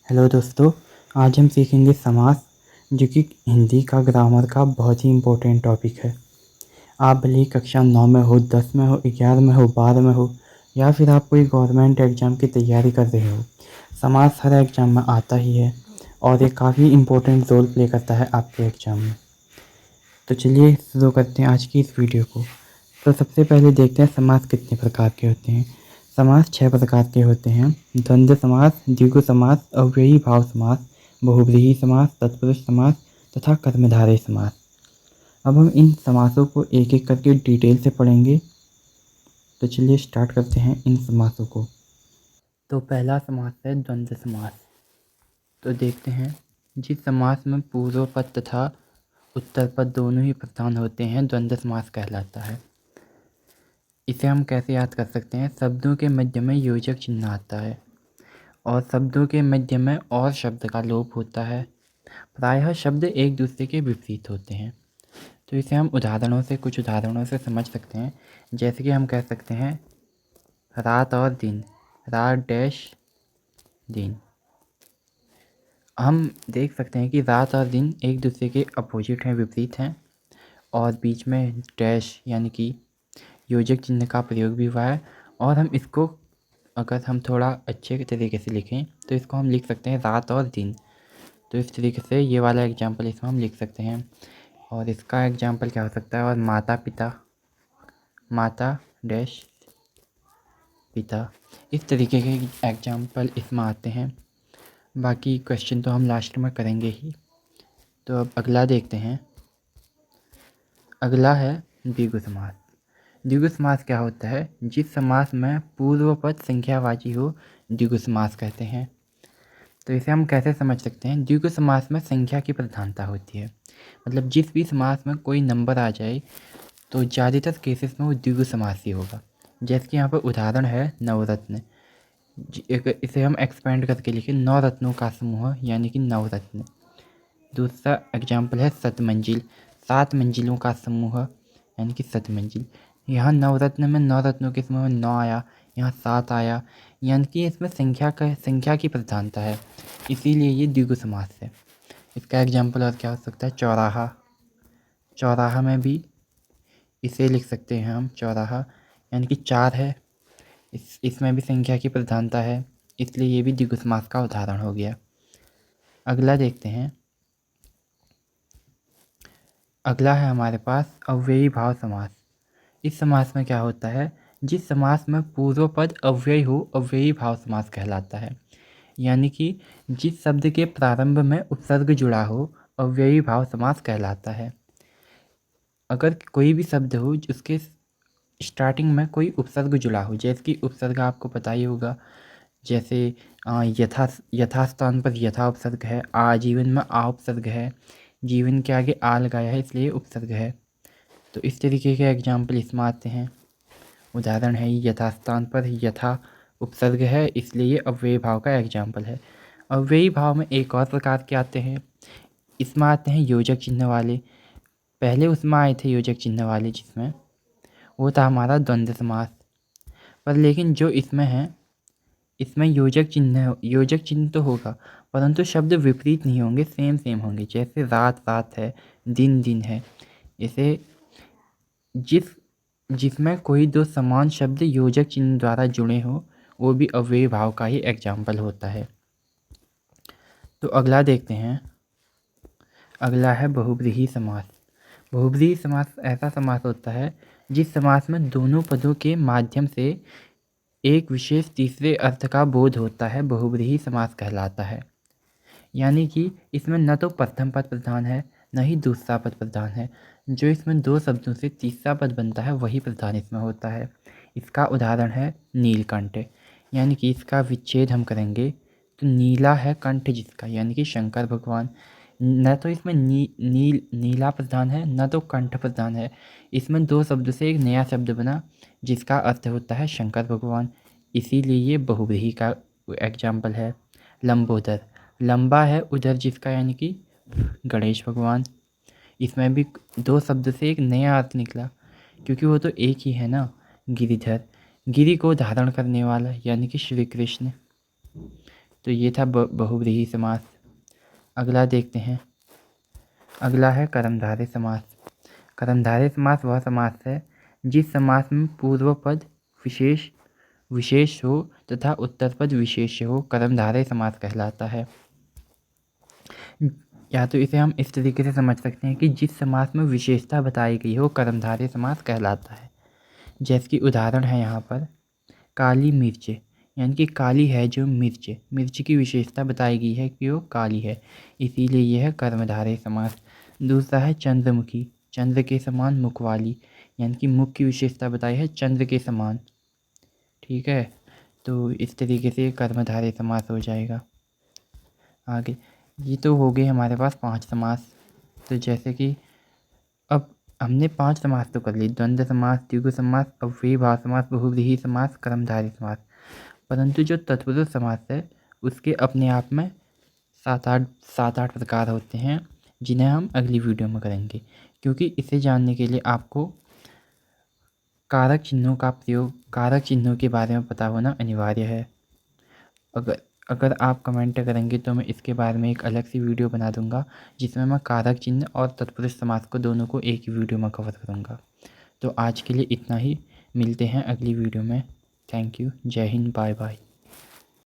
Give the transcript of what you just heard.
Hello दोस्तों, आज हम सीखेंगे समास, जो कि हिंदी का ग्रामर का बहुत ही इम्पोर्टेंट टॉपिक है। आप भले ही कक्षा 9 में हो, 10 में हो, 11 में हो, 12 में हो, या फिर आप कोई गवर्नमेंट एग्ज़ाम की तैयारी कर रहे हो, समास हर एग्ज़ाम में आता ही है और ये काफ़ी इम्पोर्टेंट रोल प्ले करता है आपके एग्ज़ाम में। तो चलिए शुरू करते हैं आज की इस वीडियो को। तो सबसे पहले देखते हैं समास कितने प्रकार के होते हैं। समास 6 प्रकार के होते हैं: द्वंद्व समास, द्विगु समास, अव्ययी भाव समास, बहुव्रीहि समास, तत्पुरुष समास तथा कर्मधारय समास। अब हम इन समासों को एक एक करके डिटेल से पढ़ेंगे। तो चलिए स्टार्ट करते हैं इन समासों को। तो पहला समास है द्वंद्व समास। तो देखते हैं, जिस समास में पूर्व पद तथा उत्तर पद दोनों ही प्रधान होते हैं द्वंद्व समास कहलाता है। इसे हम कैसे याद कर सकते हैं? शब्दों के मध्य में योजक चिन्ह आता है और शब्दों के मध्य में और शब्द का लोप होता है। प्रायः शब्द एक दूसरे के विपरीत होते हैं। तो इसे हम कुछ उदाहरणों से समझ सकते हैं। जैसे कि हम कह सकते हैं रात और दिन, रात डैश दिन। हम देख सकते हैं कि रात और दिन एक दूसरे के अपोजिट हैं, विपरीत हैं, और बीच में डैश यानी कि योजक चिन्ह का प्रयोग भी हुआ है। और हम इसको अगर हम थोड़ा अच्छे तरीके से लिखें तो इसको हम लिख सकते हैं रात और दिन। तो इस तरीके से ये वाला एग्जाम्पल इसमें हम लिख सकते हैं। और इसका एग्जाम्पल क्या हो सकता है? और माता पिता, माता डैश पिता। इस तरीके के एग्जाम्पल इसमें आते हैं। बाकी क्वेश्चन तो हम लास्ट में करेंगे ही। तो अब अगला देखते हैं। अगला है द्विगु समास। द्विगु समास क्या होता है? जिस समास में पूर्व पद संख्यावाची हो, द्विगु समास कहते हैं। तो इसे हम कैसे समझ सकते हैं? द्विगु समास में संख्या की प्रधानता होती है। मतलब जिस भी समास में कोई नंबर आ जाए तो ज़्यादातर केसेस में वो द्विगु समास ही होगा। जैसे कि यहाँ पर उदाहरण है नवरत्न। इसे हम एक्सपेंड करके लिखें, नौ रत्नों का समूह यानी कि नवरत्न। दूसरा एग्जाम्पल है सतमंजिल, 7 मंजिलों का समूह यानी कि सतमंजिल। यहाँ नवरत्न में 9 रत्नों के समूह में 9 आया, यहाँ 7 आया, यानी कि इसमें संख्या की प्रधानता है, इसीलिए ये द्विगु समास है। इसका एग्जाम्पल और क्या हो सकता है? चौराहा। चौराहा में भी इसे लिख सकते हैं हम, चौराहा यानी कि 4 है, इसमें भी संख्या की प्रधानता है, इसलिए ये भी द्विगु समास का उदाहरण हो गया। अगला देखते हैं। अगला है हमारे पास अव्ययी भाव समास। इस समास में क्या होता है? जिस समास में पूर्व पद अव्ययी हो, अव्ययी भाव समास कहलाता है। यानी कि जिस शब्द के प्रारंभ में उपसर्ग जुड़ा हो, अव्ययी भाव समास कहलाता है। अगर कोई भी शब्द हो जिसके स्टार्टिंग में कोई उपसर्ग जुड़ा हो, जैसे कि उपसर्ग आपको पता ही होगा, जैसे यथास्थान पर यथा उपसर्ग है, आजीवन में आ उपसर्ग है, जीवन के आगे आ लगाया है इसलिए उपसर्ग है। तो इस तरीके के एग्जाम्पल इसमें आते हैं। उदाहरण है यथास्थान पर यथा उपसर्ग है इसलिए ये अव्ययी भाव का एग्जाम्पल है। अव्ययी भाव में एक और प्रकार के आते हैं। इसमें आते हैं योजक चिन्ह वाले। पहले उसमें आए थे योजक चिन्ह वाले, जिसमें वो था हमारा द्वंद्व समास। पर लेकिन जो इसमें है, इसमें योजक चिन्ह तो होगा, परंतु शब्द विपरीत नहीं होंगे, सेम होंगे। जैसे रात रात है, दिन दिन है। इसे जिसमें कोई दो समान शब्द योजक चिन्ह द्वारा जुड़े हो, वो भी अव्ययी भाव का ही एग्जाम्पल होता है। तो अगला देखते हैं। अगला है बहुव्रीहि समास। बहुव्रीहि समास ऐसा समास होता है जिस समास में दोनों पदों के माध्यम से एक विशेष तीसरे अर्थ का बोध होता है, बहुव्रीहि समास कहलाता है। यानी कि इसमें न तो प्रथम पद प्रधान है, न ही दूसरा पद प्रधान है। जो इसमें दो शब्दों से तीसरा पद बनता है वही प्रधान इसमें होता है। इसका उदाहरण है नीलकंठ। यानी कि इसका विच्छेद हम करेंगे तो नीला है कंठ जिसका, यानी कि शंकर भगवान। न तो इसमें नीला प्रधान है, न तो कंठ प्रधान है। इसमें दो शब्द से एक नया शब्द बना जिसका अर्थ होता है शंकर भगवान, इसीलिए ये बहुव्रीहि का एग्जाम्पल है। लंबोदर, लंबा है उधर जिसका, यानी कि गणेश भगवान। इसमें भी दो शब्द से एक नया अर्थ निकला, क्योंकि वो तो एक ही है ना। गिरिधर, गिरि को धारण करने वाला यानी कि श्री कृष्ण। तो तो ये था बहुव्रीहि समास। अगला देखते हैं। अगला है कर्मधारय समास। कर्मधारय समास वह समास है जिस समास में पूर्व पद विशेष हो तथा उत्तर पद विशेष्य हो, कर्मधारय समास कहलाता है। या तो इसे हम इस तरीके से समझ सकते हैं कि जिस समास में विशेषता बताई गई हो, कर्मधारय समास कहलाता है। जैसे कि उदाहरण है यहाँ पर काली मिर्च, यानी कि काली है जो मिर्च की विशेषता बताई गई है कि वो काली है, इसीलिए यह है कर्मधारय समास। दूसरा है चंद्रमुखी, चंद्र के समान मुख वाली, यानी कि मुख की विशेषता बताई है चंद्र के समान। ठीक है, तो इस तरीके से कर्मधारय समास हो जाएगा। आगे ये तो हो गए हमारे पास 5 समास। तो जैसे कि अब हमने 5 समास तो कर लिए, द्वंद्व समास, द्विगु समास, अव्ययीभाव समास, बहुव्रीहि समास, कर्मधारय समास। परंतु जो तत्पुरुष समास है उसके अपने आप में 7-8 प्रकार होते हैं, जिन्हें हम अगली वीडियो में करेंगे, क्योंकि इसे जानने के लिए आपको कारक चिन्हों के बारे में पता होना अनिवार्य है। अगर आप कमेंट करेंगे तो मैं इसके बारे में एक अलग सी वीडियो बना दूंगा, जिसमें मैं कारक चिन्ह और तत्पुरुष समास को दोनों को एक ही वीडियो में कवर करूंगा। तो आज के लिए इतना ही, मिलते हैं अगली वीडियो में। थैंक यू, जय हिंद, बाय बाय।